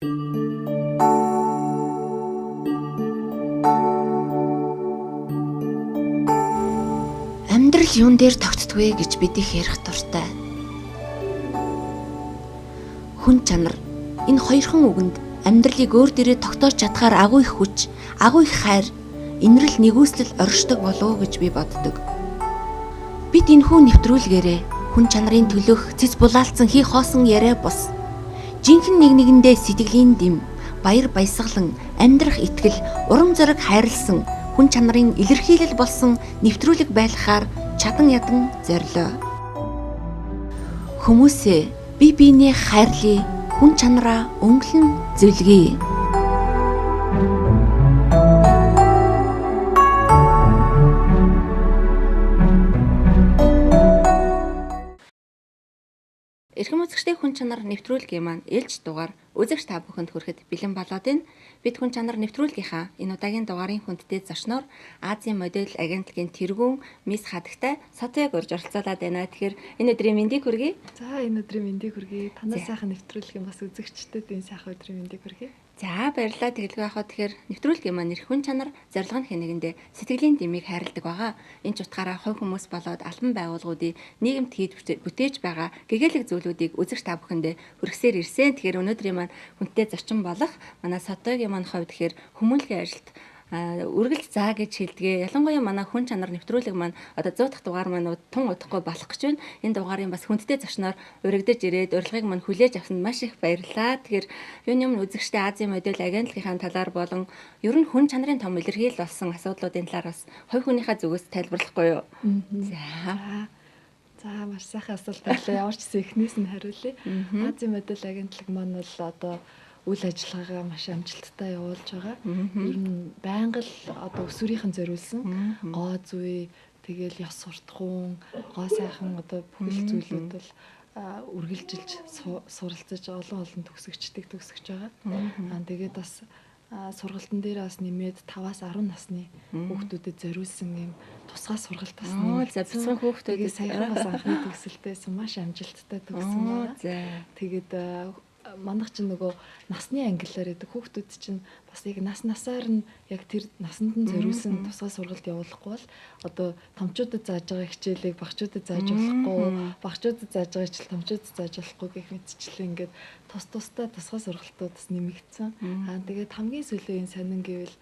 Амьдрал юун дээр тогтдгүй гэж бид их ярих дуртай. Хүн чанар энэ хоёрхан үгэнд амьдралыг өөр дээрээ тогтоож чадхаар агуу их хүч, агуу их хайр, инрэл нэгүслэл оршдог болов уу гэж би боддог. Бид энэхүү нэвтрүүлгээрээ хүн чанарын төлөөх цэц булаалцсан хий хоосон яриа бус. Жинхэнэ нэг нэгэндээ сэтгэлийн дэм, баяр баясгалан, амьдрах итгэл, урам зориг хайрлсан хүн чанарын илэрхийлэл болсон нэвтрүүлэг байлгахаар чадан ядан зорилоо. Хүмүүсээ бие биенээ хайрлая, хүн чанараа өнгөлн зөвлөе. Эрхэм үзэгчдийн хүн чанар нэвтрүүлгийн маань ээлж дугаар үзэгч та бүхэнд хүрэхэд бэлэн болоод байна. Бид хүн чанар нэвтрүүлгийнхаа энэ удаагийн дугаарын хүндтэй зочноор Азийн модель агентлагийн тэргүүн мисс Хадагтай Сотыг урьж оролцуулаад байна. Тэгэхээр энэ өдрийн мэндийг хүргэе. За энэ өдрийн мэндийг хүргэе. Танай сайхан нэвтрүүлгийн бас үзэгчдэд энэ сайхан өдрийн мэндийг хүргэе. За баярлалаа. Тэгэлгүй яхаа тэгэхээр нэвтрүүлгийн маань хүн чанар зорилго нь хэнэгэндээ сэтгэлийн дэмийг хайрладаг байгаа. Энэ ч утгаараа хувь хүмүүс болоод албан байгууллагуудын нийгэмд хийж бүтээж байгаа гэгээлэг зүйлүүдийг үзэгч та бүхэндээ хүргэсээр ирсэн. Тэгэхээр өнөөдрийн маань хүнтэй зочин болох манай Сотогийн маань хувьд тэгэхээр хүмүүнлэгийн ажилд үргэлж заа гэж хэлдгээ. Ялангуяа манай хүн чанар нэвтрүүлэг маань одоо 100 дахь дугаар маань тун удахгүй болох гэж байна. Энэ дугаарын бас хүндтэй зочноор урагдж ирээд урилгыг маань хүлээж авсанд маш их баярлалаа. Тэгэхээр юуны өмнө үзэгчтэй Азийн модель агентлагийн талаар болон ер нь хүн чанарын том илэрхийлэл болсон асуудлуудын талаар бас хувь хүнийхээ зүгээс тайлбарлахгүй юу? За маш сайхан асуулт байлаа. Ямар ч гэсэн эхнээс нь хариулъя. Азийн модель агентлаг маань бол одоо үйл ажиллагаагаа маш амжилттай явуулж байгаа. Ер нь байнга л одоо өсвөрийнхэн зориулсан гоо зүй, тэгэл ёс суртахуун, гоо сайхан одоо бүхэл зүйлүүд бол үргэлжилж суралцаж олон төгсөгчдийг төгсөж байгаа. Тэгээд бас сургалтын дээр бас нэмээд 5-аас 10 насны хүүхдүүдэд зориулсан юм тусгай сургалт бас бяцхан хүүхдүүдээ саяхан бас анхны төгсөлтөөс маш амжилттай төгссөн байна. Тэгээд мандах чинь нөгөө насны ангиллаар гэдэг хүүхдүүд чинь бас яг насаар нь яг тэр насанд нь зориулсан тусгай сургалт явуулахгүй бол одоо томчуудад зааж байгаа хичээлийг багчуудад зааж болохгүй, багчуудад зааж байгаа хичээл томчуудад зааж болохгүй гэх мэтчлээ ингээд тусдаа тусгай сургалтууд бас нэмэгдсэн. Тэгээд хамгийн сүүлийн сонин гэвэл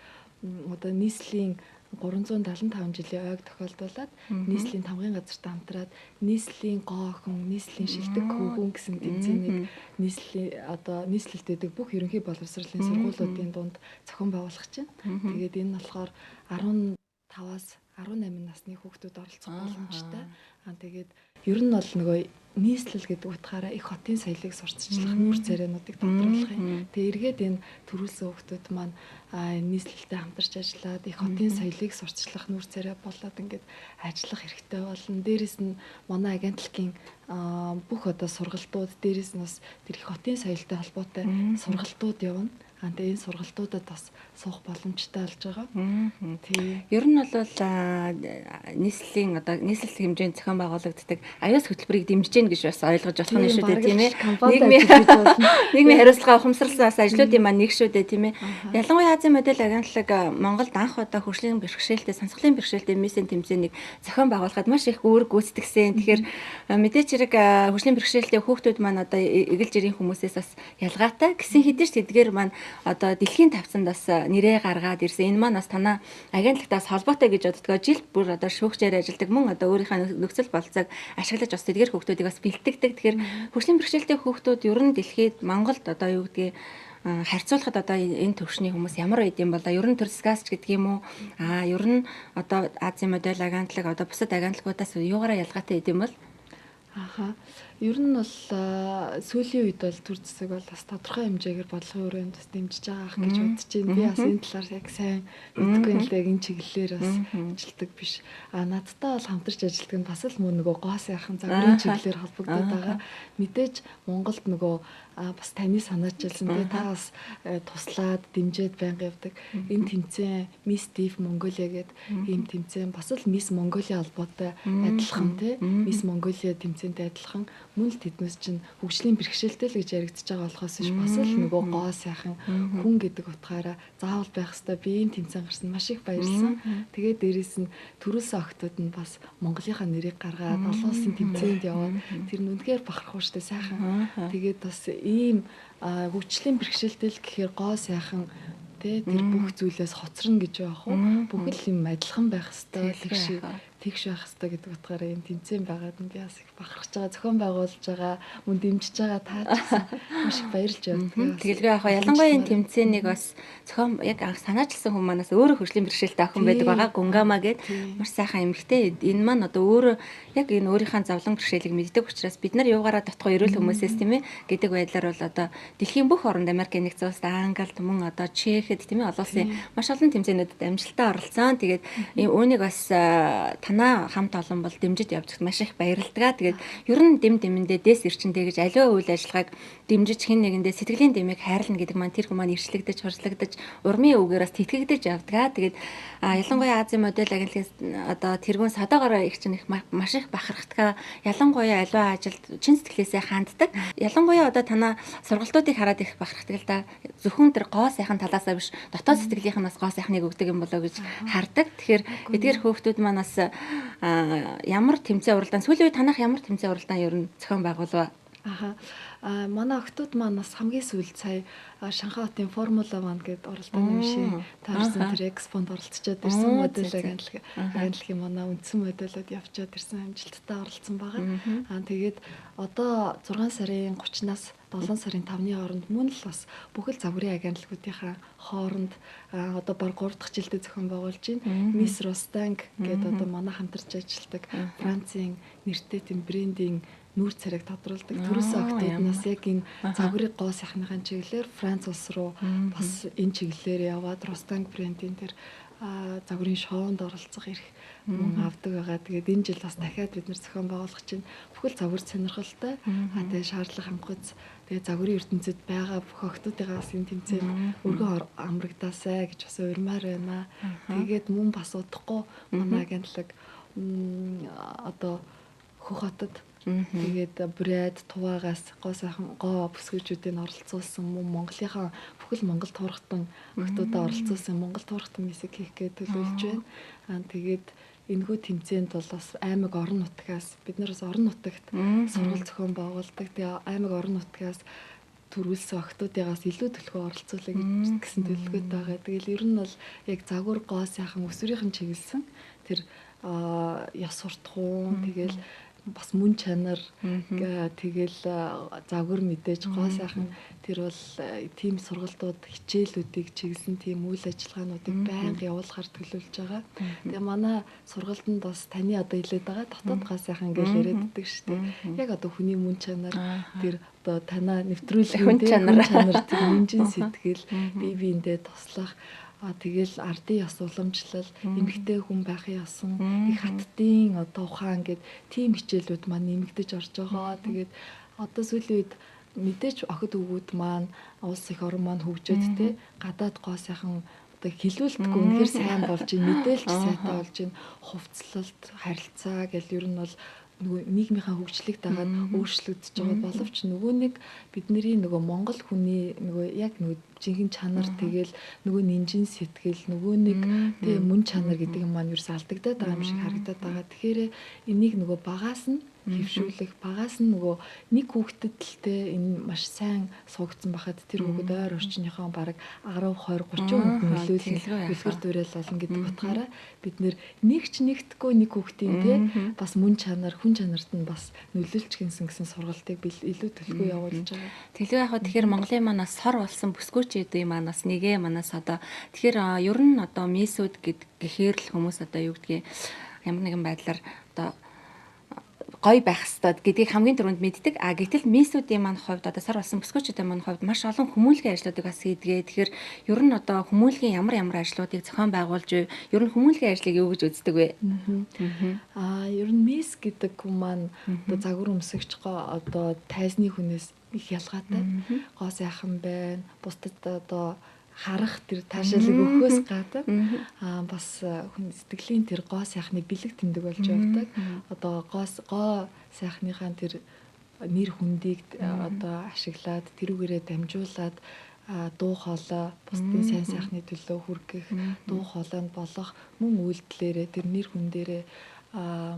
одоо нийслэлийн 375 жилийн ойг тохиолдуулаад нийслэлийн тамгын газартай хамтраад нийслэлийн гоо охин, нийслэлийн шилдэг хөвгүүн гэсэн тэмцээнийг нийслэлд байдаг бүх ерөнхий боловсролын сургуулиудын дунд зохион байгуулах чинь. Тэгээд энэ нь болохоор 15-аас 18 насны хүүхдүүд оролцох боломжтой. Тэгээд ер нь бол нөгөө нийслэл гэдэг утгаараа их хотын соёлыг сурталчлах нүүр царайнуудыг тодруулах юм. Тэгээ эргээд энэ төрүүлсэн хүүхдүүд маань нийслэлтэй хамтарч ажиллаад их хотын соёлыг сурталчлах нүүр царай болоод ингээд ажиллах хэрэгтэй болно. Дээрээс нь манай агентлагийн бүх одоо сургалтууд дээрээс нь бас тэр их хотын соёлтой холбоотой сургалтууд явна. Тэгээ энэ сургалтуудад бас суух боломжтой болж байгаа. Ер нь бол нийслэлийн одоо нийслэл хэмжээнд зохион байгуулагддаг аюус хөтөлбөрийг дэмжиж гэнэ гэж бас ойлгож болох нь шүү дээ, тийм ээ. Нийгмийн хариуцлага ухамсарласан бас ажлуудын маань нэг шүү дээ, тийм ээ. Ялангуяа Азийн модель агентлаг Монголд анх удаа хөгжлийн бэрхшээлтэй, сонсголын бэрхшээлтэй миссийн тэмцээнийг зохион байгуулахад маш их үүрэг гүйцэтгсэн. Тэгэхээр мэдээч хэрэг хөгжлийн бэрхшээлтэй хүүхдүүд маань одоо эгэл жирийн хүмүүсээс бас ялгаатай гэсэн хэдий ч тэдгээр маань одоо дэлхийн тавцанд бас нэрээ гаргаад ирсэн. Энэ маань бас танаа агентлагтаас холбоотой гэж боддгоо жил бүр одоо шүүгчээр ажилладаг мөн одоо өөрийнхөө нөхцөл болцоог ашиглаж бас тэдгээр хүүхдүүдийг бас бэлтгэдэг. Тэгэхээр хөгжлийн бэрхшээлтэй хүүхдүүд ер нь дэлхийд Монголд одоо юу гэдгийг харьцуулахад одоо энэ төвшний хүмүүс ямар байд юм бол ер нь төрсгаас ч гэдэг юм уу ер нь одоо Азийн модель агентлаг одоо бусад агентлагуудаас юугаараа ялгаатай байд юм бол ер нь бол сүүлийн үед бол төр засаг бол бас тодорхой хэмжээгээр бодлогын өрөөнд бас дэмжиж байгаа ах гэж бодож байна. Би бас энэ талаар яг сайн мэдгүй юм л яг энэ чиглэлээр бас ажилтдаг биш. Надтай бол хамтарч ажилтдаг нь бас л мөн нөгөө гоо сайхан загварын чиглэлээр холбогдоод байгаа. Мэдээж Монголд нөгөө бас таны санаачилсан тэгээ та бас туслаад дэмжиж байнга явдаг. Энэ тэмцээн Miss Deaf Mongolia гэдэг ийм тэмцээн бас л Miss Mongolia холбоотой адилхан тий Miss Mongolia тэмцээнтэй адилхан мөн л тэднээс чинь хөгжлийн бэрхшээлтэй л гэж яригдчихэж байгаа болохоос биш бас л нөгөө гоо сайхан хүн гэдэг утгаараа заавал байх ёстой биеийн тэмцээн гарсан маш их баярлсан. Тэгээд дээрэс нь төрүүлсэн охтууд нь бас Монголынхаа нэрийг гаргаад олон улсын тэмцээнд яваад тэр нь үнэхээр бахархуу штэ сайхан. Тэгээд бас ийм хөгжлийн бэрхшээлтэй л гэхээр гоо сайхан тэр бүх зүйлээс хоцорно гэж байх уу? Бүхэл юм адилхан байх ёстой тэгш байх ёстой гэдэг утгаараа юм тэмцээн байгаад нь би бас их бахархаж байгаа, зохион байгуулж байгаа, мөн дэмжиж байгаа таачсан маш их баярлж байна. Тэгэлгүй яг ялангуяа энэ тэмцээнийг бас зохион яг анх санаачилсан хүн манаас өөрөө хөгжлийн бэрхшээлтэй охин байдаг байгаа. Гунгама гэдэг маш сайхан эмэгтэй. Энэ маань одоо өөрөө яг энэ өөрийнхөө зовлон бэрхшээлийг мэддэг учраас бид нар юугаараа дутхгүй эрүүл хүмүүсээс тийм ээ гэдэг байдлаар бол одоо дэлхийн бүх оронд Америк нэгдсэн улсад Англид мөн одоо Чехэд тийм ээ олон улсын маш олон тэмцээнүүдэд амжилттай оролцсон. Тэгээд үүнийг бас танаа хамт олон бол дэмжиж явж маш их баярлалаа. Тэгээд ер нь дэмэндээ дээс ирчэндээ гэж аливаа үйл ажиллагааг дэмжиж хэн нэгэндээ сэтгэлийн дэмийг хайрлна гэдэг маань тэр хүмүүс ирчлэгдэж, хурцлагдаж, урмын үгээрээс тэтгэгдэж явдаг. Тэгээд ялангуяа Азийн модель агентлагаас одоо тэргүүн садаагаараа их чинь их маш их бахархдаг. Ялангуяа аливаа ажилд чин сэтгэлээсээ ханддаг. Ялангуяа одоо танаа сургалтуудыг хараад их бахархдаг л да. Зөвхөн тэр гоо сайхан талаасаа биш, дотоод сэтгэлийнх нь бас гоо сайхныг өгдөг юм болоо гэж хардаг. Тэгэхээр эдгээр хөөхтүүд маань бас ямар тэмцээн уралдаан сүүлийн үед танах ямар тэмцээн уралдаан ер нь зохион байгуулав? Манай охтууд маань бас хамгийн сүүлд сая Шанхай хотын Формула 1 гэдэг оролдооны машин таарсан тэр экспонд оролцоод ирсэн модель агентлагийн манай үндсэн модельд явчаад ирсэн амжилттай оролцсон байгаа. Тэгээд одоо 6 сарын 30-наас 7 сарын 5-ны хооронд мөн л бас бүхэл загварын агентлагуудынхаа хооронд одоо баг 3 дахь жилдээ зохион байгуулж байна. Miss Rostank гэдэг одоо манай хамтарч ажилладаг Францын нэртэй тийм брендинг нүүр царайг тодруулдаг. Төрөөсөн охтууднаас яг энэ загварын гоо сайхныхаа чиглэлээр Франц улс руу бас энэ чиглэлээр яваад Rostank брендийн тэр загварын шоунд оролцох эрх мөн авдаг байгаа. Тэгээд энэ жил бас дахиад бид нэр зохион байгуулах чинь бүхэл загвар сонирхолтой. Тэгээд шаардлага хангахц тэгээд загварын ертөнцид байгаа бүх охтуудыгаас энэ тэмцээнд өргөн амрагдаасай гэж бас уурмаар байна. Тэгээд мөн бас удахгүй манай агентлаг одоо Хөх хотод тэгээд Брэд Туваагаас гоо сайхан гоо бүсгүүчүүдийг оролцуулсан мөн Монголынхаа бүхэл Монгол туурхтан охтуудаа оролцуулсан Монгол туурхтан мисэг хийх гэж төлөвлөж байна. Тэгээд энэхүү тэмцээнд бол бас аймаг орон нутгаас бид нар бас орон нутагт сургууль зохион байгуулдаг. Тэгээд аймаг орон нутгаас төрүүлсэн охтуудыгаас илүү төлхөө оролцуулах гэсэн төлөвлөгөөтэй байгаа. Тэгэл ер нь бол яг загвар гоо сайхан өсвөрийнхэн чиглэсэн тэр яс суртахуун тэгэл бас мөн чанар тэгэл загвар мэдээж гоо сайхан тэр бол тийм сургалтууд хичээлүүдийг чиглэсэн тийм үйл ажиллагаануудыг байнга явуулахар төлөвлөж байгаа. Тэгээ манай сургалтанд бас таны одоо хэлээд байгаа дотоод гоо сайхан гэж яриаддаг шүү дээ. Яг одоо хүний мөн чанар тэр одоо танаа нэвтрүүлэх хүн чанар тэр мэнжин сэтгэл бие биендээ туслах тэгэл ардын ёс уламжлал, эмэгтэй хүн байхын ёсон, их хаттын одоо ухаан гэд тийм хичээлүүд маань нэмэгдэж орж байгаа. Тэгээд одоо сүүлийн үед мэдээж охид өвгүүд маань улс их орн маань хөгжөөд те гадаад гоо сайхан одоо хилүүлдэггүй үнэхээр сайн болж ийн мэдээлж сайтай болж ийн хувцлалт, харилцаа гэл ер нь бол нөгөө нийгмийнхаа хөгжлийг дагаад өөрчлөгдөж байгаа боловч нөгөө нэг бидний нөгөө монгол хүний нөгөө яг нөгөө жинхэнэ чанар тэгэл нөгөө нинжин сэтгэл нөгөө нэг тийм мөн чанар гэдэг юм маань ерөөс алдагдаад байгаа юм шиг харагдаад байгаа. Тэгэхээр энийг нөгөө багаас нь хөвшүүлэх багаас нь нөгөө нэг хүүхдэд л те энэ маш сайн суугдсан байхад тэр хүүхэд ойр орчныхоо бараг 10 20 30 хүнд нөлөөлөл үлгэр дуурайл болно гэдэг утгаараа бид нэг ч нэгтгэхгүй нэг хүүхдийн те бас мөн чанар хүн чанарт нь бас нөлөөлж гинсэн гэсэн сургалтыг илүү төлхөө явуулж байгаа. Тэлгүй яг тэгэхээр Монголын манаас сор болсон бүсгүүчүүдийн манаас нэгэ манаас одоо тэгэхээр ер нь одоо мисүүд гэхээр л хүмүүс одоо юу гэдгийг ямар нэгэн байдлаар одоо гоё байх ёстой гэдгийг хамгийн түрүүнд мэддэг. Гэтэл мисүүдийн маань хувьд одоо сар болсон бүсгүүчүүдийн маань хувьд маш олон хүмүүлгийн ажлуудыг бас хийдгээ. Тэгэхээр ер нь одоо хүмүүлгийн ямар ажлуудыг зохион байгуулж ер нь хүмүүлгийн ажлыг юу гэж үздэг вэ? Ер нь мис гэдэг хүн маань одоо загвар өмсөгч одоо тайзны хүнээс их ялгаатай. Гоо сайхан байна. Бусдад одоо харах тэр таашаалыг өгөхөөс гадна бас хүн сэтгэлийн тэр гоо сайхны бэлэг тэмдэг болж явдаг. Одоо гоо сайхныхаа тэр нэр хүндийг одоо ашиглаад тэрүүгээрээ дамжуулаад дуу хоолой бусдын сайн сайхны төлөө хүргэх дуу хоолойнд болох мөн үйлдэлээрээ тэр нэр хүндээрээ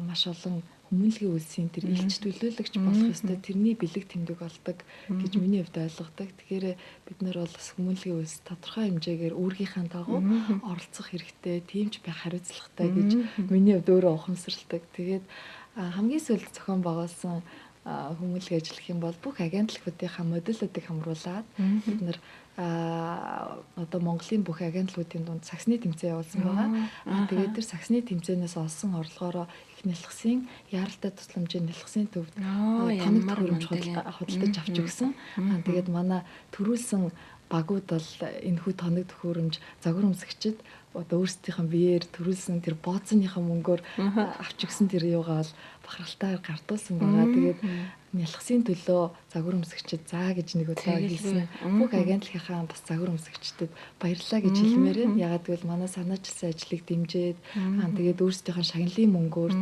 маш олон хүмүүнлэгийн үйлсийн тэр илч төлөөлөгч болох ёстой тэрний бэлэг тэмдэг болдог гэж миний хувьд ойлгодог. Тэгэхээр бид нар бол бас хүмүүнлэгийн үйлс тодорхой хэмжээгээр үүргийнхаа дагуу оролцох хэрэгтэй, тиймч байх хариуцлагатай гэж миний хувьд өөрөө ухамсарладаг. Тэгээд хамгийн сүүлд зохион байгуулсан хүмүүнлэгийн ажил гэх юм бол бүх агентлагуудынхаа модулуудыг хамруулад бид нар одоо Монголын бүх агентлагуудын дунд саксны тэмцээн явуулсан байгаа. Тэгээд тэр саксны тэмцээнээс олсон орлогоороо их нэлхсийн яаралтай тусламжийн нэлхсийн төвд тоног төхөөрөмж худалдаж авч өгсөн. Тэгээд манай төрүүлсэн багууд бол энэхүү тоног төхөөрөмж загвар өмсгчид одоо өөрсдийнхөө биеэр төрүүлсэн тэр бооцсныхаа мөнгөөр авч өгсөн тэр юугаа бол бахархалтайгаар гартуулсан байгаа. Тэгээд нялхсын төлөө загвар өмсгчид заа гэж нэг удаа хэлсэн. Бүх агентлагийнхаа бас загвар өмсгчдэд баярлалаа гэж хэлмээр байна. Ягаад гэвэл манай санаачилсан ажлыг дэмжиж тэгээд өөрсдийнхөө шагналын мөнгөөр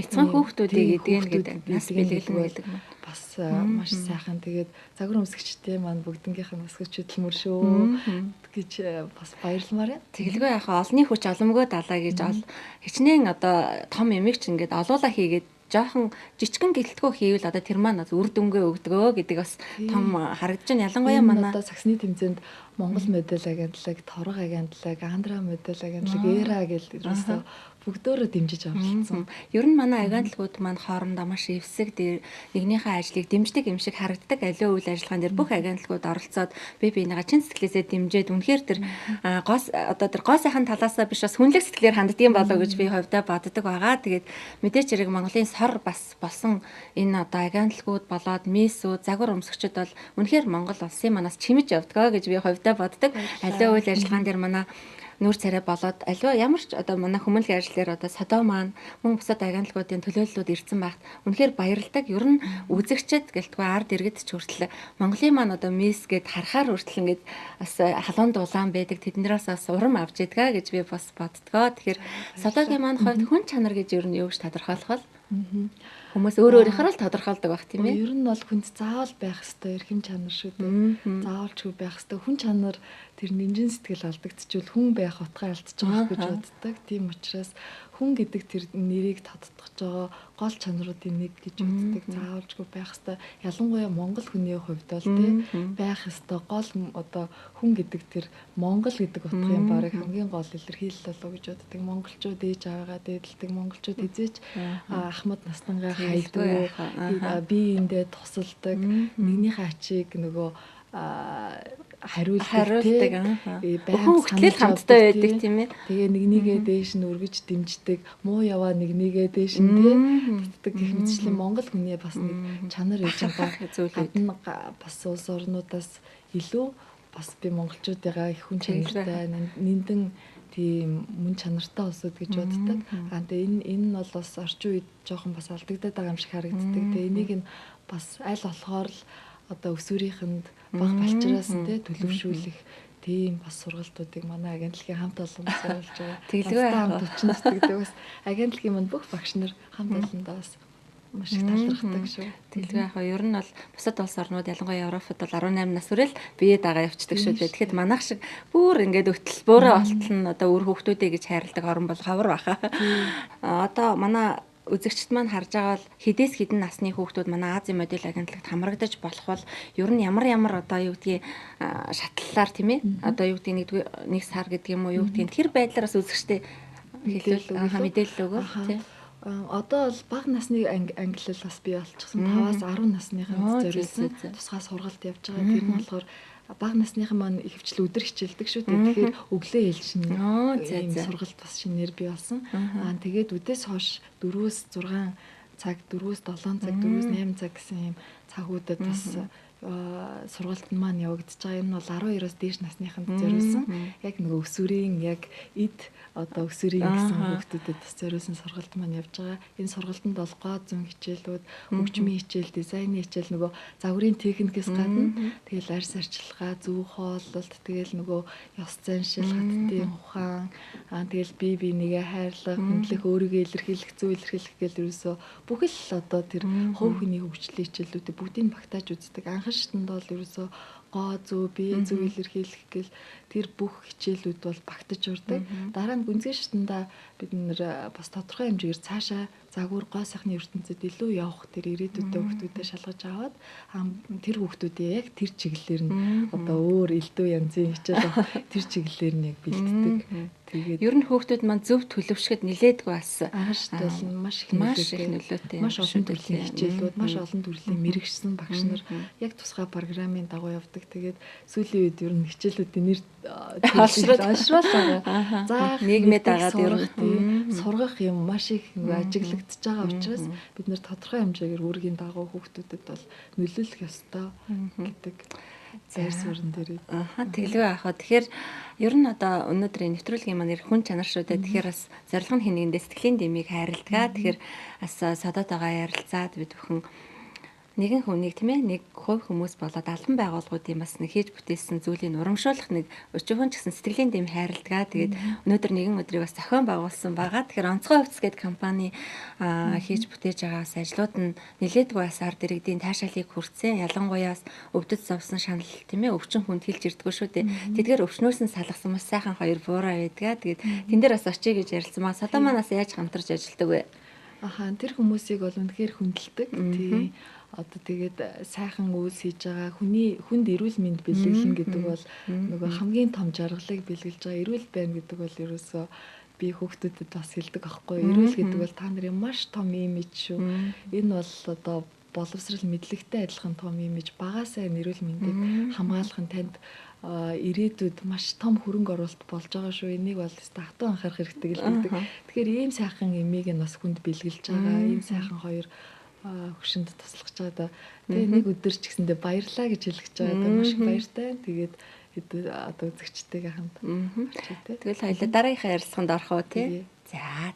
бяцхан хүүхдүүдийг эдгээр нас бэлгэлэн байдаг. Бас маш сайхан тэгээд загвар өмсгчтэй маань бүгднгийнх нь бас хөдөлмөр шүү гэж бас баярлмаар байна. Тэгэлгүй яхаа олонний хүч оломгоо далаа гэж хичнээн одоо том эмэг ч ингээд олуула хийгээд жоохон жижигэн гэлтгөө хийвэл одоо тэр маань үр дүнгээ өгдөгөө гэдэг бас том харагдаж байна. Ялангуяа манай одоо саксны тэмцээнд Монгол модель агентлаг, Торго агентлаг, Андра модель агентлаг, Эра гэл ерөөсөө бүгдөө дэмжиж оролцсон. Ер нь манай агентлагууд маань хоорондоо маш эвсэг дээр нэгнийхээ ажлыг дэмждэг юм шиг харагддаг. Аливаа үйл ажиллагаан дээр бүх агентлагууд оролцоод бие биенийгээ чин сэтгэлээсээ дэмжиж үнэхээр тэр гоо сайхан талаасаа биш бас хүнлэг сэтгэлээр ханддгийн болов гэж би хувьдаа боддог байгаа. Тэгээд мэдээч хэрэг Монголын сор бас болсон энэ одоо агентлагууд болоод мисүүд, загвар өмсгчид бол үнэхээр Монгол улсын манаас чимэж явдгаа гэж би хувьдаа боддог. Аливаа үйл ажиллагаан дээр манай нүүр царай болоод аливаа ямар ч одоо манай хүмүүнлэгийн ажил дээр одоо содоо маань мөн бусад агентлагуудын төлөөллүүд ирсэн багт үнэхээр баярлдаг. Ер нь үзэгчд гэлтгүй ард иргэд ч хүртэл Монголын маань одоо мис гэд харахаар хүртэл ингээд бас халуун дулаан байдаг. Тэднээс бас урам авч идгаа гэж би бас боддгоо. Тэгэхээр содогийн маань хувьд хүн чанар гэж ер нь юу гэж тодорхойлох вэ? Хүмүүс өөрөөрийнхөө л тодорхойлдог баг тийм ээ. Ер нь бол хүнд заавал байх ёстой эрхэм чанар шүү дээ. Заавалчгүй байх ёстой. Хүн чанар тэр нэмжин сэтгэл алдагдчихвал хүн байх утгаа алдчих жоох гэж боддог. Тийм учраас хүн гэдэг тэр нэрийг тодтогч байгаа гол чанаруудын нэг гэж үздэг. Заавалчгүй байх ёстой. Ялангуяа монгол хүний хувьд бол тийм байх ёстой гол одоо хүн гэдэг тэр монгол гэдэг утгын бараг хамгийн гол илэрхийлэл болов гэж боддог. Монголчууд ээж аваагаа дээдэлдэг, монголчууд хизээч ахмад настангаа хайдаг, биеиндээ тусалдаг, нэгнийхээ ачийг нөгөө хариулдаг хөтлөл хамттай байдаг тийм ээ. Тэгээ нэгнийгээ дээш нь өргөж дэмждэг, муу яваа нэгнийгээ дээш нь тэгдэг гэх мэтчлэн монгол хүний бас нэг чанар ээж байгаа. Бас улс орнуудаас илүү бас би монголчуудыгаа их хүн чанартай нэндэн тийм мөн чанартай улсууд гэж боддог. Тэгээ энэ нь бол бас орчин үед жоохон бас алдагдаад байгаа юм шиг харагддаг. Тэгээ энийг нь бас аль болохоор л одоо өсвөрийнхэнд баг балчраас төлөвшүүлэх тийм бас сургалтуудыг манай агентлагийн хамт олонд зориулж байгаа. Тэглэгээ хамт өчнөстэй бас агентлагийн манд бүх багш нар хамт олондоо бас маш их талархдаг шүү. Тэглэгээ яхаа ер нь бол бусад улс орнууд ялангуяа Европод бол 18 нас хүрэл бие дагаа явцдаг шүү дээ. Тэгэхэд манайх шиг бүр ингээд өтөлбөөрөө олтол нь одоо үр хөвгтүүдээ гэж хайрладаг орн бол ховор баха. Одоо манай үзэгчд маань харж байгаа бол хэдээс хэдэн насны хүүхдүүд манай Азийн модель агентлагт хамрагдаж болох бол ер нь ямар одоо юу гэдгийг шатлалаар тийм ээ одоо юу гэдгийг нэг сар гэдэг юм уу юу гэдгийг тэр байдлаараас үзэгчтэй мэдээлэл өгөө тийм одоо бол бага насны ангиллал бас бий болчихсон 5-аас 10 насныханд зориулсан тусгай сургалт явж байгаа. Тэр нь болохоор бага насныхан маань ихэвчлэн өдөр хичээлдэг шүү дээ. Тэгэхээр өглөө ээлж ийм сургалт бас шинээр бий болсон. Тэгээд үдээс хойш 4-6 цаг, 4-7 цаг, 4-8 цаг гэсэн ийм цагуудад бас сургалтанд маань явагдаж байгаа. Энэ бол 12-оос дээш насныханд зориулсан. Яг нөгөө өсвөрийн яг эд одоо өсвөрийн гэсэн хүүхдүүдэд бас зориулсан сургалт маань явж байгаа. Энэ сургалтанд бол гоо зүүн хичээлүүд, хөгжмийн хичээл, дизайны хичээл, нөгөө загварын техникээс гадна тэгэл арьс арчилгаа, зөв хооллолт, тэгэл нөгөө ёс заншил, хаттын ухаан, тэгэл бие бинийгээ хайрлах, хүндлэх, өөрийгөө илэрхийлэх, зөв илэрхийлэх гэл ерөөсөө бүх л одоо тэр хувь хүний хөгжлийн хичээлүүдийг бүгдийг багтааж үздэг. Анхаарчтанд бол ерөөсөө гоо зөв, бие зөв илэрхийлэх гэл тэр бүх хичээлүүд бол багтаж урдаг. Дараа нь гүнзгий шатанда бид нэр бас тодорхой хэмжээгээр цаашаа загвар гоо сайхны ертөнцид илүү явах тэр ирээдүйдээ хүүхдүүдэд шалгаж аваад тэр хүүхдүүдээ яг тэр чиглэлээр нь одоо өөр элдв янзын хичээл тэр чиглэлээр нь яг бэлддэг. Тэгээд ер нь хүүхдүүд маань зөв төлөвшөхөд нилээдгүй бас анхаарчд бол маш их нөлөөтэй. Маш олон төрлийн хичээлүүд, маш олон төрлийн мэрэгчсэн багш нар яг тусгай программын дагуу явдаг. Тэгээд сүүлийн үед ер нь хичээлүүдийн нэр олшруулаа. За нийгмэд дагаад ер нь сургах юм маш их ажиглагдж байгаа учраас бид нэр тодорхой хэмжээгээр үүргийн дагуу хүүхдүүдэд бол нөлөөлөх ёстой гэдэг зайр суурин дээр. Тэглэв аахаа. Тэгэхээр ер нь одоо өнөөдрийн нэвтрүүлгийн маань хүн чанар шүү дээ. Тэгэхээр бас зорилго нь хинэгэндээ сэтгэлийн дэмийг хайрладаг. Тэгэхээр бас содотойгоо ярилцаад бид бүхэн нэгэн хүнийг тийм ээ нэг хувь хүмүүс болоод албан байгууллагуудын бас нэг хийж бүтээсэн зүйлийг урамшуулах нэг өчүүхэн ч гэсэн сэтгэлийн дэм хайрладаг. Тэгээд өнөөдөр нэгэн өдрийг бас зохион байгуулсан байгаа. Тэгэхээр онцгой хувцас гэдэг компани хийж бүтээж байгаа бас ажлууд нь нэлээдгүй бас ард иргэдийн таашаалыг хүртсэн. Ялангуяа өвдөд зовсон шанал тийм ээ өвчин хүнд хэлж ирдэггүй шүү дээ. Тэдгээр өвчнөөс нь салгасан маш сайхан хоёр буураа байдаг. Тэгээд тэн дээр бас очие гэж ярилцсан маа. Содо манаас яаж хамтарч ажилладаг вэ? Тэр хүмүүсийг бол үнэхээр хүндэлдэг. Тийм. Одоо тэгээд сайхан үйлс хийж байгаа хүнд эрүүл мэнд бэлэглэн гэдэг бол нөгөө хамгийн том жаргалыг бэлгэлж байгаа. Эрүүл байна гэдэг бол ерөөсөө би хүүхдүүдэд бас хэлдэг аахгүй. Эрүүл гэдэг бол та нарын маш том имиж шүү. Энэ бол одоо боловсрал мэдлэгтэй адилхан том имиж. Багаасаа эрүүл мэндийг хамгаалах нь танд ирээдүйд маш том хөрөнгө оруулалт болж байгаа шүү. Энийг бол хатуу анхаарах хэрэгтэй гэлдэг. Тэгэхээр ийм сайхан имийг нь бас хүнд бэлгэлж байгаа. Ийм сайхан хоёр хөшөнд туслах гэж байгаа. Тэгээ нэг өдөр ч гэсэндээ баярлаа гэж хэлэх гэж байгаа. Маш их баяртай. Тэгээд одоо үзэгчтэйгээ хамт. Тэгэл хоёлаа дараагийнхаа ярилцлаганд орох уу тий? За.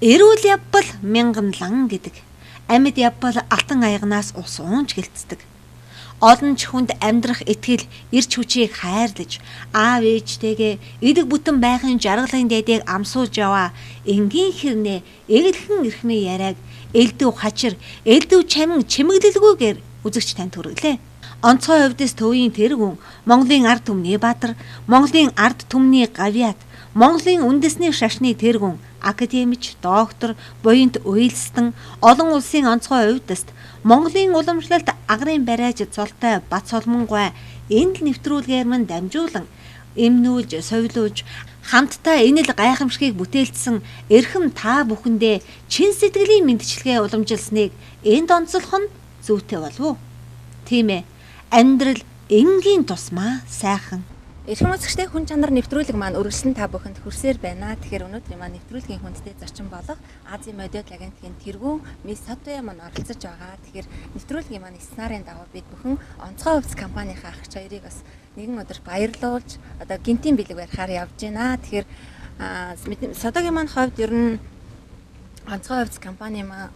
Эрүүл явбал мянган лан гэдэг. Амьд явбал алтан аягнаас ус уунж гэлцдэг. Олон ч хүнд амьдрах итгэл эрч хүчийг хайрлаж аав ээжтэйгээ эдэг бүтэн байхын жаргалын дэдийг амсуулж яваа энгийн хэрнээ эгэлхэн эрхмээ яриаг элдв хачир элдв чамин чимэглэлгүйгээр үзэгч танд хүргэлээ. Онцгой хувьдас төвийн тэргүүн Монголын ард түмний баатар, Монголын ард түмний гавьяат, Монголын үндэсний шашны тэргүүн академич, доктор, буянт уйлстан, олон улсын онцгой хувьдаст Монголын уламжлалт агрын бариаж цолтой Бат Солонгой энэ л нэвтрүүлгээр мань дамжуулан эмнүүлж, совилуулж хамтдаа энэ л гайхамшигыг бүтээлцсэн эрхэм та бүхэндээ чин сэтгэлийн мэдчилгээ уламжилсныг энд онцлох нь зүйтэй болов уу? Тийм ээ. Амьдрал энгийн тусмаа сайхан. Эрхэм үзэгчтэй хүн чанар нэвтрүүлэг маань үргэлжлэн та бүхэнд хүрсээр байна. Тэгэхээр өнөөдрийн маань нэвтрүүлгийн хүндтэй зарчим болох Азийн модод агентлагийн тэргүүн Мисс Содоя маань оролцож байгаа. Тэгэхээр нэвтрүүлгийн маань сценарын дагуу бид бүхэн онцгой хувьц компанийн ах хоёрыг бас нэгэн өдөр баярлуулж одоо гинтийн бэлэг барихаар явж байна. Тэгэхээр Содогийн маань хувьд ер нь онцгой хувьц компани маань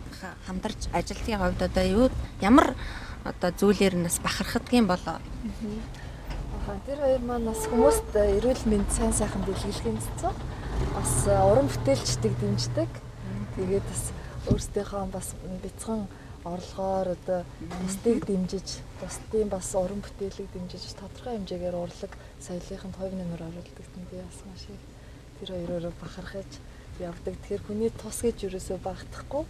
хамтарч ажилтны хувьд одоо юу ямар одоо зүйлээр нь бас бахархдаг юм болоо. Тэр хоёр маань бас хүмүүст эрүүл мэнд сайн сайхан бэлгэлэхийн цэцэн бас уран бүтээлчдийг дэмждэг. Тэгээд бас өөрсдийнхөө бас бяцхан орлогоор одоо бусдыг дэмжиж, бусдын бас уран бүтээлийг дэмжиж тодорхой хэмжээгээр урлаг соёлынханд хувь нэмэр оруулдаг нь би бас маш их тэр хоёроо бахархаж явдаг. Тэгэхээр хүний тус гэж юусоо багтахгүй.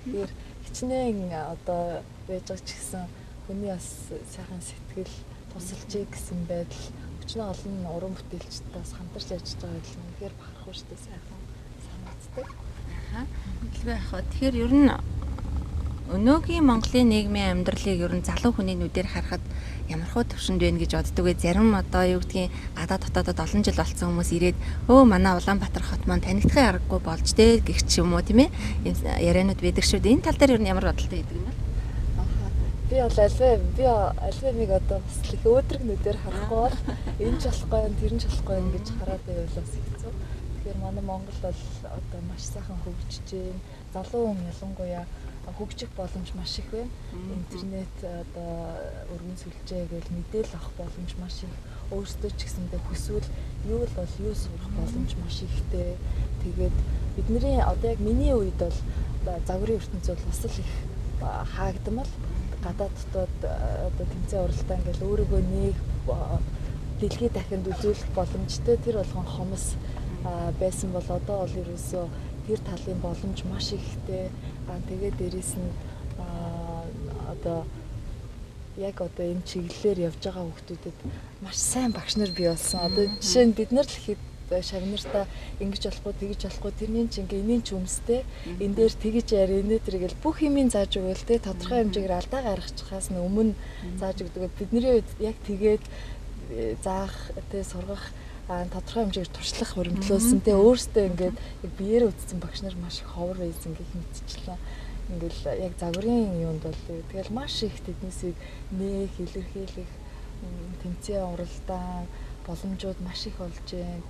Тэгэхээр хичнээн одоо байж байгаа ч гэсэн хүний бас сайхан сэтгэл тусалчий гэсэн байдал өчнө олон уран бүтээлчдээс хамтарч ажиллаж байгаа гэх юм. Тэгэхээр бахархуу штэ сайхан санагддаг. Хэлбэ яах вэ? Тэгэхээр ер нь Өнөөгийн Монголын нийгмийн амьдралыг ер нь залуу хүний нүдээр харахад ямархуу төвшөнд байна гэж боддөг вэ? Зарим одоо юу гэдгийг гадаад дотоодод олон жил болсон хүмүүс ирээд манай Улаанбаатар хот маань танигдахын аргагүй болж дээ гэх ч юм уу тийм ээ. Энэ яриануд байдаг шүү дээ. Энэ тал дээр ер нь ямар бодолтой байдаг юм бэ? Би альваа нэг одоо бас их өөдрөг нүдээр харахгүй бол энэ ч болохгүй юм, тэр нь ч болохгүй юм гэж хараад байвал бас хэцүү. Тэгэхээр манай Монгол бол одоо маш сайхан хөгжиж байна. Залуу хүн ялангуяа хөгжих боломж маш их байна. Интернет одоо өргөн сүлжээ гэж мэдээлэл авах боломж маш их. Өөрсдөө ч гэсэндээ хүсвэл юу л бол юу сурах боломж маш ихтэй. Тэгээд бидний одоо яг миний үед бол загварын ертөнцийн бас л их хаагдмал. Гадаад дотоод одоо тэмцээн уралдаан ингээл өөрийгөө нэг дэлхийд дахинд үзүүлэх боломжтой тэр болгон хомос байсан бол одоо бол ерөөсөө тэр талын боломж маш ихтэй. Тэгээд дээрэс нь одоо яг одоо энэ чиглэлээр явж байгаа хүмүүстэд маш сайн багш нар бий болсон. Одоо жишээ нь бид нар л ихэд шавнартаа ингэж болохгүй тэгэж болохгүй тэрний чинь ингийн ч өмстэй энэ дээр тэгэж яри энэ тэргээл бүх юмыг зааж өгөөл те тодорхой хэмжээгээр алдаа гаргачихаас өмнө зааж өгдөг. Бидний үед яг тэгээд заах те сургах тодорхой хэмжээгээр туршлах хөрөмтлөөсөн те өөртөө ингээд яг биеэр үзсэн багш нар маш их ховор байсан гэх мэтчлээ. Ингээл яг загварын юунд бол тэгэл маш их тэднээсийг нэг илэрхийлэх тэмцээн уралдаан боломжууд маш их болж байна.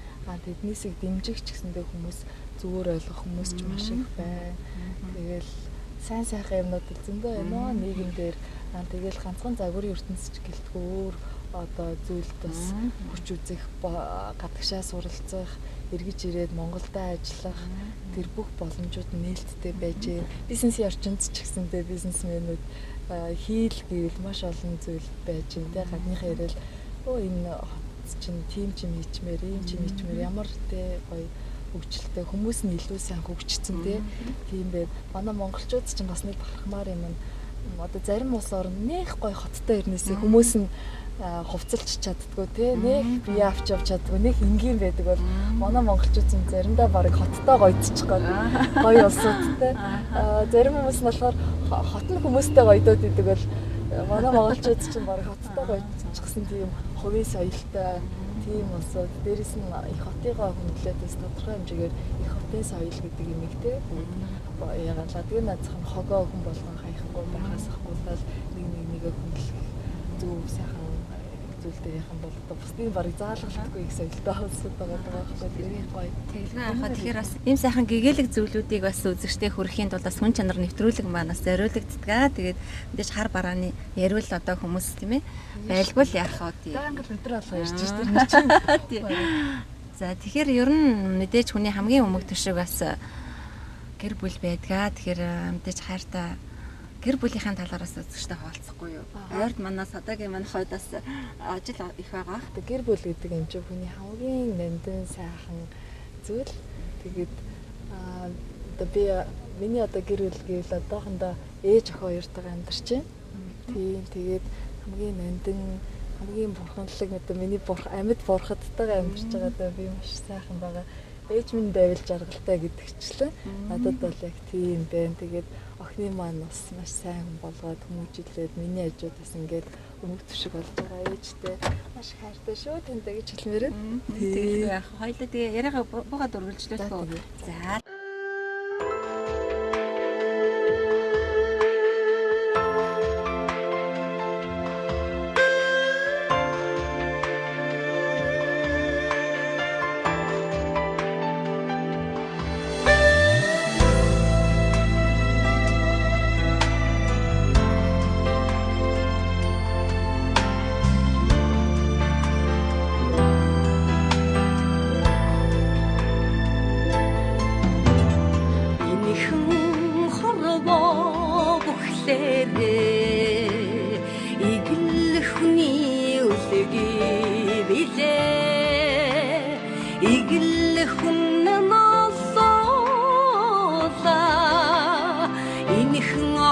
Тэднээсийг дэмжих ч гэсэндээ хүмүүс зүгээр ойлгох хүмүүс ч маш их байна. Тэгэл сайн сайхан юмнууд зөндөө байна. Нийгэм дээр тэгэл ганцхан загварын ертөнцч гэлтгүй өөр одоо зүйлд бас хүч үзэх, гадагшаа суралцах, эргэж ирээд Монголдо ажиллах тэр бүх боломжууд нээлттэй байж байна. Бизнесийн орчинд ч гэсэндээ бизнесмэнүүд хийл гэвэл маш олон зүйл байж байна. Гадныхаа яриад энэ чинь тийм ч юм хийчмээр, ийм ч юм хийчмээр ямар те гоё хөгжилтэй хүмүүс нь илүү сайн хөгжсөн те. Тийм байд. Манай монголчууд ч бас нэг бахархмаар юм. Одоо зарим улс орн нэх гоё хоттой ирнээсээ хүмүүс нь хувцалж чаддгүй те. Нэх бие авч явж чаддгүй, нэх энгийн байдаг бол манай монголчууд нь заримдаа баг хоттой гоёдчих гээд гоё улсуудтай. Зарим хүмүүс нь болохоор хотны хүмүүстэй гоёдод идэг бол манай монголчууд ч баг хоттой гоёдчихсан тийм хувийн соёлтой тийм улсууд. Дээрэс нь их хотыгоо хөндлөөдөөс тодорхой хэмжээгээр их хотын соёл гэдэг юм их те. Яагаад тэгээ наацхан хогоо хүн болгон хаяхгүй байхаас ахгүйтэл нэгээ хөндлөх зөв сайхан зүйлтэй яхан бол одоо бусдын барыг заалгалдаггүй их соёлтой улсууд байгаа байхгүй тэрийг гоё тэглэн авахад тэгэхээр бас ийм сайхан гэгээлэг зүйлүүдийг бас үзэгчтэй хүрэхийн тулд бас хүн чанар нэвтрүүлэг маань бас зориулагддаг. Тэгээд мэдээж хар барааны яриул одоо хүмүүс тийм ээ байлгүй яах вэ тий. Англ өдөр алга ярьж штеп. За тэгэхээр ер нь мэдээж хүний хамгийн өмг төшиг бас гэр бүл байдгаа. Тэгэхээр мэдээж хайртай гэр бүлийнхэн талаараас үзэгчтэй хаалцахгүй юу? Ойрд манаас одоогийн манай хойдоос ажил их байгаа. Гэр бүл гэдэг юм чинь хүний хамгийн нандин сайхан зүйл. Тэгээд одоо би миний одоо гэр бүл гэвэл одоохондоо ээж охин хоёртойгоо амьдарч байна. Тийм тэгээд хамгийн нандин хамгийн бурханлаг одоо миний амьд бурхадтайгаа амьдарч байгаадаа би маш сайхан байгаа. Ээж минь байвал жаргалтай гэдэгчлээ. Надад бол яг тийм байна. Тэгээд охины маань бас маш сайн хүн болгоод хүмүүжүүлээд миний хажууд бас ингээд өмг төшиг болж байгаа. Ээжтэй маш хайртай шүү тантай гэж хэлмээр байна. Тэгээд яг хоёлаа тэгээ яриагаа буугаад үргэлжлүүлэх үү. За.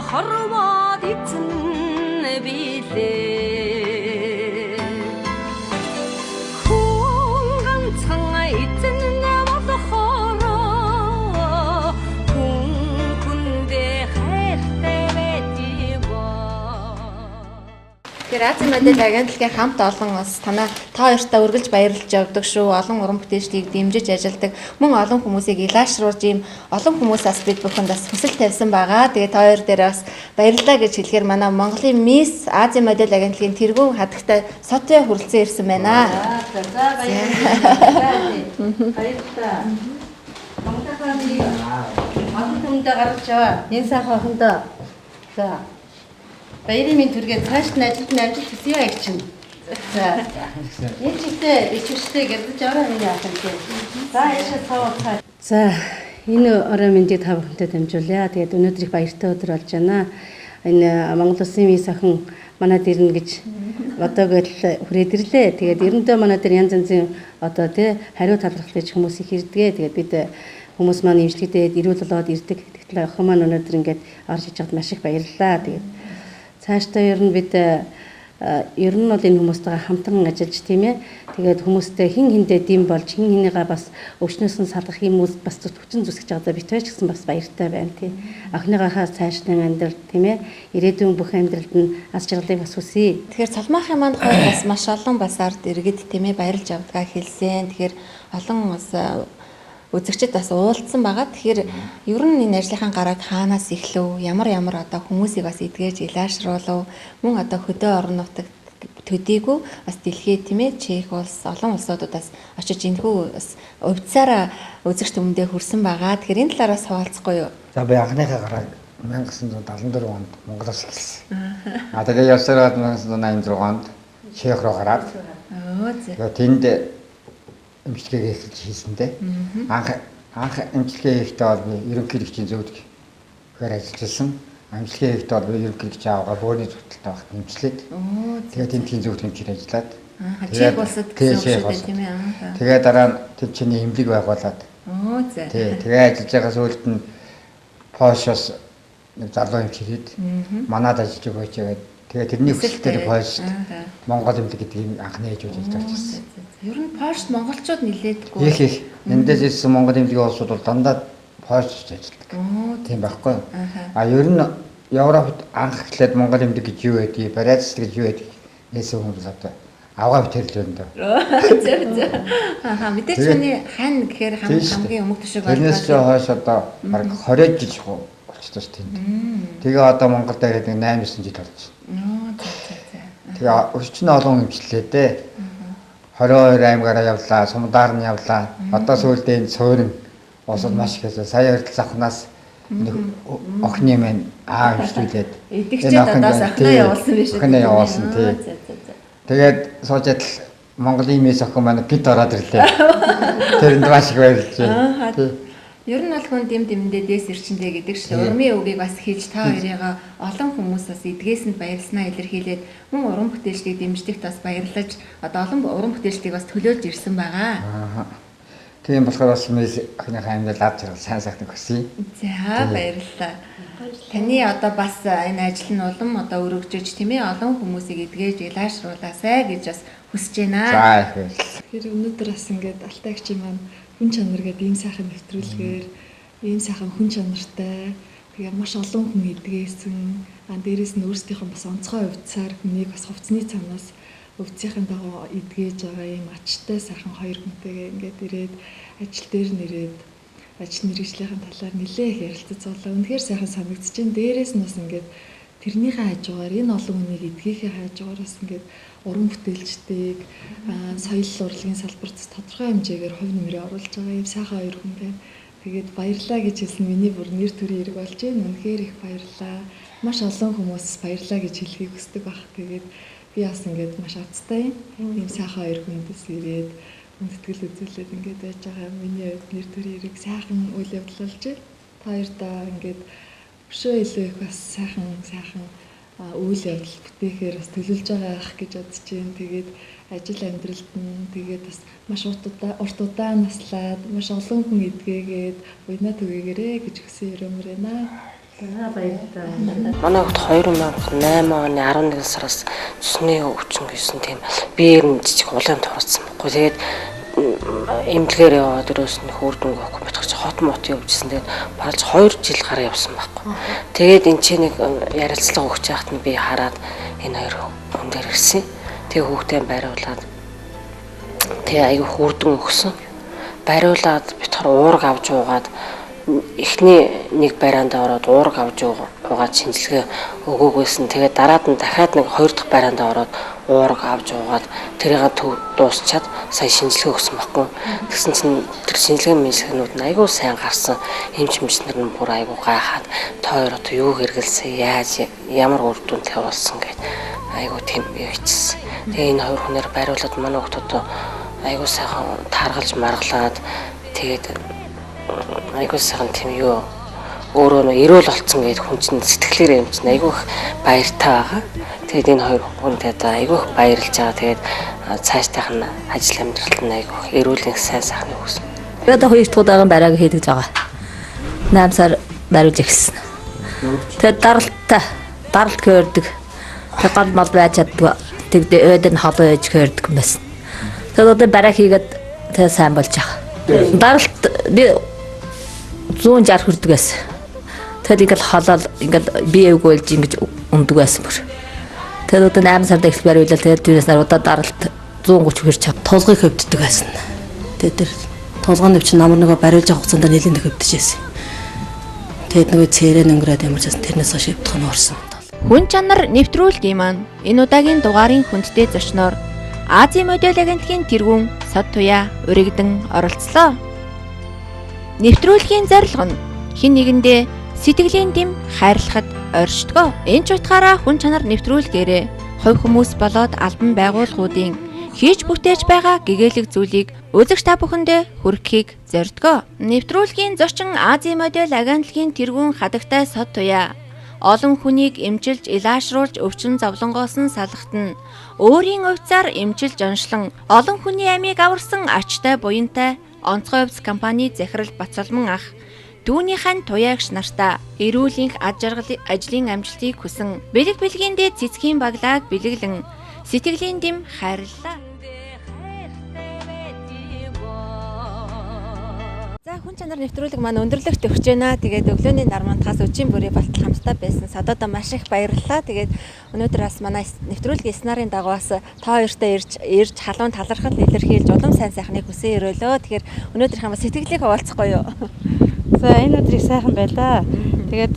хорвоод эзэн билээ хүн ганцхан эзэн болохоро хүн хүндээ хайртай байж Тэгэхээр Азийн модель агентлагийн хамт олон бас та хоёртаа үргэлж баярлж явдаг шүү. Олон уран бүтээлчдийг дэмжиж ажилладаг. Мөн олон хүмүүсийг илаашруулж ийм олон хүмүүсээс бид бүхэнд бас хүсэл тавьсан байгаа. Тэгээд та хоёр дээр бас баярлалаа гэж хэлэхээр манай Монголын Мисс Азийн модель агентлагийн тэргүүн хадагтай Сотё хүрэлцэн ирсэн байна. За баярлалаа. Баярлалаа. Монголын олон хүндээ гаргаж яваа. Энэ сайхан охиндоо. За. Баярын минь түргээ цааш нь ажилт хүсье яа гэж чинь. За. Энэ чигтээ ичвэртэй гэрдэж аваа миний ахын тий. За яшаа цаа. За энэ орой мэндийг та бүхэнтэй дамжуулъя. Тэгээд өнөөдөр их баяртай өдөр болж байна. Энэ Монгол Улсын Мисс охин манад ирнэ гэж одоогөл хүрээд ирлээ. Тэгээд ерөнхийдөө манай дээр янз янзын одоо тий хариу талархал гэж хүмүүс их ирдгээ. Тэгээд бид хүмүүс маань имжлэгдээд ирүүл болоод ирдэг. Тэгтэл охин маань өнөөдөр ингээд орж иж чад маш их баярлалаа. Тэгээд цаашдаа ер нь бид ер нь бол энэ хүмүүстэйгээ хамтран ажиллаж тийм ээ. Тэгээд хүмүүстэй хин хиндээ дэм болж хин хинийгаа бас өвчнөөс нь салгах юм уу бас хүчин зүсгэж байгаа бид ч гэсэн бас баяртай байна тийм. Охиныгоохоо цаашдын амьдрал тийм ээ. Ирээдүйн бүх амьдралд нь аз жаргалыг бас хүсье. Тэгэхээр Цолмоохийн маань хувьд бас маш олон бас ард иргэд тийм ээ баярлж авдгаа хэлсэн. Тэгэхээр олон бас үзэгчд бас уулзсан байгаа. Тэгэхээр ер нь энэ ажлынхаа гарааг хаанаас эхлэв? Ямар одоо хүмүүсийг бас эдгэж илаашруулв? Мөн одоо хөдөө орон нутагт төдийгүй бас дэлхийд тийм ээ Чех улс олон улсуудаас очиж энэхүү бас увцаараа үзэгч хүмүүдээ хүрсэн байгаа. Тэгэхээр энэ талаараас хуваалцахгүй юу? За би анхныхаа гарааг 1974 онд Монголоос эхэлсэн. Тэгээ явсараад 1986 онд Чех руу гараад. Тэгээ тэнд эмчилгээ эхэлж хийсэндээ анх эмчилгээ хийхдээ бол би ерөнхий хэрэгчийн зөвлөг хөөр ажиллажсэн. Эмчилгээ хийхдээ бол би ерөнхий хэрэгч авгаа бөөрийн зүтэлтэй багт эмчлээд. Тэгээд тентгийн зөвлөг хэмжээр ажиллаад. Чех улсад гэсэн үг тийм ээ. Тэгээд дараа нь тэд чиний эмнэлэг байгуулад. Тэгээ ажиллаж байгаа сүүлд нь Польшоос нэг залуу эмч ирээд манад ажиллаж өгөөч гэдэг. Тэгээ тэрний хүсэлтээр Польшд Монгол эмнэлэг гэдэг анхны ээж үжиж ажилласан. Ер нь Польшд монголчууд нилээдгүй. Их эндээс ирсэн Монгол эмнэлгийн улсууд бол дандаа Польшд ажилладаг. Тийм байхгүй юу? Ер нь Европт анх эхлээд Монгол эмнэлэг гэж юу байдгийг, бариац гэж юу байдгийг нээсэн хүмүүс одоо авгаа битэрл байна даа. Мэдээч хүний хань гэхээр хамгийн өмнөх төшөг байна. Тэрнээс ч хойш одоо баг 20 жил болчихсон шүү дээ. Тэгээ одоо Монголд ирээд 8-9 жил болж байна. Тэгээ өчнө олон эмчлээ дээ. 22 аймгаараа явлаа, Сумдаар нь явлаа. Одоо сүүлдээ энэ суурин улсад маш их хэлээ. Сая өртөл завхнаас нэг охины маань эмчлүүлээд эдгчээд одоо сахнаа явуулсан биш үү? Сахнаа явуулсан тий. Тэгээд суужаад л Монголын Мисс охин маань гид ороод ирлээ. Тэрэнд маш их баярлж байна. Ер нь бол хүн дэмдээ дээс ирчэндээ гэдэг шүү. Урмын үгийг бас хийж та хоёрыгаа олон хүмүүс бас эдгээсэнд баярлснаа илэрхийлээд мөн уран бүтээлчдийг дэмждэгт бас баярлаж одоо олон уран бүтээлчдийг бас төлөөлж ирсэн байгаа. Тийм болохоор бас Мисс охиныхаа амьдрал авч байгаа сайн сайхныг хүсье. За баярлалаа. Таны одоо бас энэ ажил нь улам одоо өргөжж тийм ээ олон хүмүүсийг эдгээж илаашруулаасай гэж бас хүсэж байна. За их баярлалаа. Тэгэхээр өнөөдөр бас ингээд алтайгчийн маань хүн чанар гэдэг ийм сайхан нэвтрүүлгээр ийм сайхан хүн чанартай тэгээ маш олон хүн эдгээсэн дээрээс нь өөрсдийнхөө бас онцгой хувьцаар хүнийг бас хувцсны цанаас өвцөхийн дагуу эдгээж байгаа ийм ачтай сайхан хоёр хүнтэйгээ ингээд ирээд ажил дээр нэрээд ажил мэргэжлийн талаар нэлээ их ярилцаж байгаа. Үнэхээр сайхан санагдаж байна. Дээрээс нь бас ингээд тэрнийхээ хажуугаар энэ олон хүнийг эдгээхээ хажуугаар бас ингээд уран бүтээлчдийг соёл урлагийн салбарт тодорхой хэмжээгээр хувь нэмрээ оруулж байгаа юм сайхан хоёр хүн байна. Тэгээд баярлалаа гэж хэлсэн миний бүр нэр төрийн хэрэг болж байна. Үнэхээр их баярлалаа. Маш олон хүмүүс баярлалаа гэж хэлхийг хүсдэг баг. Тэгээд би бас ингээд маш азтай юм сайхан хоёр хүндээс ирээд үндэтгэл үзүүлээд ингээд байж байгаа миний хувьд нэр төрийн хэрэг сайхан үйл явдал болж байна. Та хоёртаа ингээд өшөө илүү их бас сайхан үйл явдал бүтээхээр бас төлөвлөж байгаа ах гэж бодож байна. Тэгээд ажил амьдралд нь тэгээд бас маш урт удаан наслаад маш олон хүн эдгээгээд уйна түгээгээрэй гэж хүсэн юмэр байна. Манай хот 2008 оны 11 сараас цусны өвчин гэсэн тийм биеэр нь жижиг улаан туурсан баггүй. Тэгээд эмнэлгээр яваад өрөөс нь хөөрдөнгө авахгүй батгч хот мот явжсэн. Тэгээд баралж 2 жил гараа явсан баггүй. Тэгээд энэ ч нэг ярилцлага өгч яхад нь би хараад энэ хоёр хүн хүн дээр ирсэн. Тэгээ хүүхдээ бариулаад тэгээ аягүй хүрдэн өгсөн. Бариулаад битгаар уураг авч уугаад эхний нэг байраандаа ороод уураг авч уугаад шинжилгээ өгөөгүйсэн. Тэгээд дараад нь дахиад нэг хоёр дахь байраандаа ороод уураг авч уугаад тэрийг дуусчаад сая шинжилгээ өгсөн баггүй. Тэгсэн чинь тэр шинжилгээнүүд нь аягүй сайн гарсан. Эмч нар нь бүр аягүй гайхаад тоо хоёр одоо юу хэрэгэлсэн, яаж ямар үр дүнд тавьсан гэд аягүй тийм юу хийчихсэн. Тэгээ энэ хоёр хүнээр бариулаад манай хүүхдүүд аягүй сайхан таргалж маргалаад тэгээд айгуу сайхан тийм юу өөрөө нөө эрүүл болцсон гэж хүн чинь сэтгэлээр юм чинь айгуу их баяртай байгаа. Тэгээд энэ хоёр хүнтэй айгуу их баярлж байгаа. Тэгээд цаашдынх нь ажил амьдралд нь айгуу их эрүүлийн сайн сайхны үгс. Би одоо 2 дахь удаагийн барааг хийдэг байгаа. 8 сар бариулж эхэлсэн. Тэгээд даралт хөөрдөг. Тэгээд гал мал байж чаддгүй. Тэгээд өөд нь холоо ээж хөөрдөг юм байна. Тэгээд одоо бараа хийгээд тэгээд сайн болж байгаа. Даралт би 160 хүрдэг байсан. Тэгэл ингээл холол ингээл бие өгөөлж ингэж ундаг байсан бүр. Тэгээд одоо 8 сард их бариулаад тэгээд түүнээс наруудаа даралт 130 хүрч чад толгойг хөвддөг байсан. Тэгээд тэр толгойн өвчин намар нөгөө бариулж авах хугацаанд нэлээд хөвдөж байсан. Тэгээд нөгөө цээрэн өнгөрөөд ямар ч тэрнээс хойш хөвдөх нь орсон. Хүн чанар нэвтрүүлгийн маань энэ удаагийн дугаарын хүндтэй зочноор Азийн модель агентлагийн тэргүүн Сод Туяа уригдан оролцлоо. Нэвтрүүлгийн зорилго нь хэн нэгэндээ сэтгэлийн дэм хайрлахад оршдгоо. Энэ ч утгаараа хүн чанар нэвтрүүлгээрээ хувь хүмүүс болоод албан байгууллагуудын хийж бүтээж байгаа гэгээлэг зүйлийг үзэгч та бүхэндээ хүргэхийг зордгоо. Нэвтрүүлгийн зочин Азийн модель агентлагийн тэргүүн хадагтай Сод Туяа олон хүнийг эмчилж, илаашруулж өвчин зовлонгоос нь салгахтан өөрийн увцаар эмчилж оншлон олон хүний амийг аварсан ачтай буянтай онцгой хувьс компани захирал Бацалман ах дүүнийхэн туяагч нартаа эрүүлийн аж аргалын ажлын амжилтыг хүсэн бэлэг бэлгийндээ цэцгийн баглааг бэлэглэн сэтгэлийн дэм хайрлаа. За хүн чанар нэвтрүүлэг маань өндөрлөгт өгч байна. Тэгээд өглөөний нар мантахаас өчийн бүрий болтол хамтдаа байсан. Содоодоо маш их баярлалаа. Тэгээд өнөөдөр бас манай нэвтрүүлгийн сценарын дагуу бас та хоёртой ирж халуун талархал илэрхийлж улам сайн сайхныг хүсэн өрөөлөө. Тэгэхээр өнөөдрийнхээ бас сэтгэлийг хуваалцахгүй юу? За энэ өдрийг сайхан байлаа. Тэгээд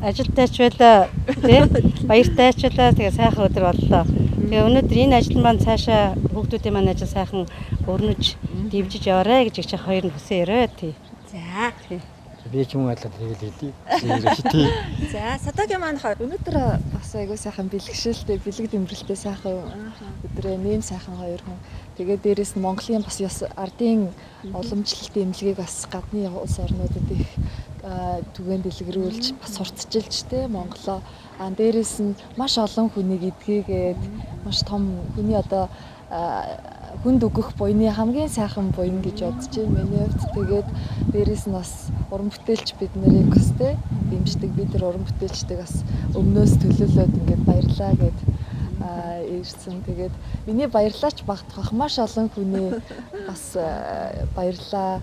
ажилтайч байлаа. Тэ баяртайч байлаа. Тэгээд сайхан өдөр боллоо. Тэгээ өнөөдөр энэ ажил маань цаашаа хүүхдүүдийн маань ажил сайхан өрнөж дэмжиж яваарэ гэж их хоёр нь хүсэн өрөө тий. За. Би ч юм байлаа тэгэл хэлий. За, Содогийн маань өнөөдөр бас айгүй сайхан бэлгшэлтэй, бэлэг дэмбэрэлтэй сайхан өдрөө нэм сайхан хоёр хүн. Тэгээд дээрэс нь Монголын бас ёс ардын уламжлалт эмнэлгийг бас гадны улс орнуудад их түгээн дэлгэрүүлж бас сурталчилж тэ Монголоо. Дээрэс нь маш олон хүнийг эдгээгээд маш том хүний одоо хүнд өгөх буйны хамгийн сайхан буян гэж бодож байна. Миний хувьд тэгээд дээрэс нь бас уран бүтээлч бид нарыг бас тэ дэмждэг. Бид нар уран бүтээлчдэг бас өмнөөс төлөөлөөд ингээд баярлаа гэд ирсэн. Тэгээд миний баярлаач багтах маш олон хүний бас баярлаа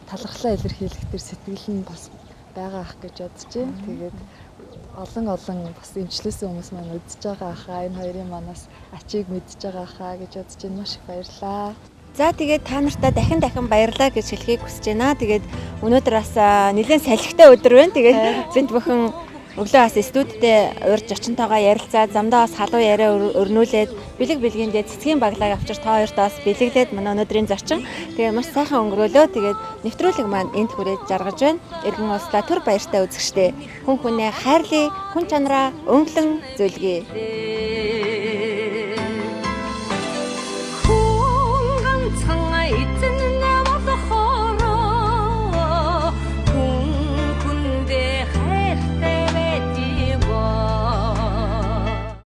талархлаа илэрхийлэх төр сэтгэл нь бас байгаа ах гэж бодож байна. Тэгээд олон бас эмчлээсэн хүмүүс маань үзэж байгаа ахаа энэ хоёрын манаас ачийг мэдж байгаа ахаа гэж бодож байна. Маш их баярлаа. За тэгээд та нартай дахин баярлалаа гэж хэлхийг хүсэж байна. Тэгээд өнөөдөр бас нэлээд салхитай өдөр байна. Тэгээд зэнт бүхэн өглөө бас студидтэй урьж очинтойгоо ярилцаад замдаа бас халуун яриа өрнүүлээд бэлэг бэлгийндээ цэцгийн баглааг авчир та хоёртоо бас бэлэглээд манай өнөөдрийн зочин. Тэгээ маш сайхан өнгөрөөлөө. Тэгээд нэвтрүүлэг маань энд хүрээд жаргаж байна. Иргэн улстай түр баяртай үзэгчтэй хүн хүнээ хайрлая, хүн чанараа өнгөлөн зөвлөе.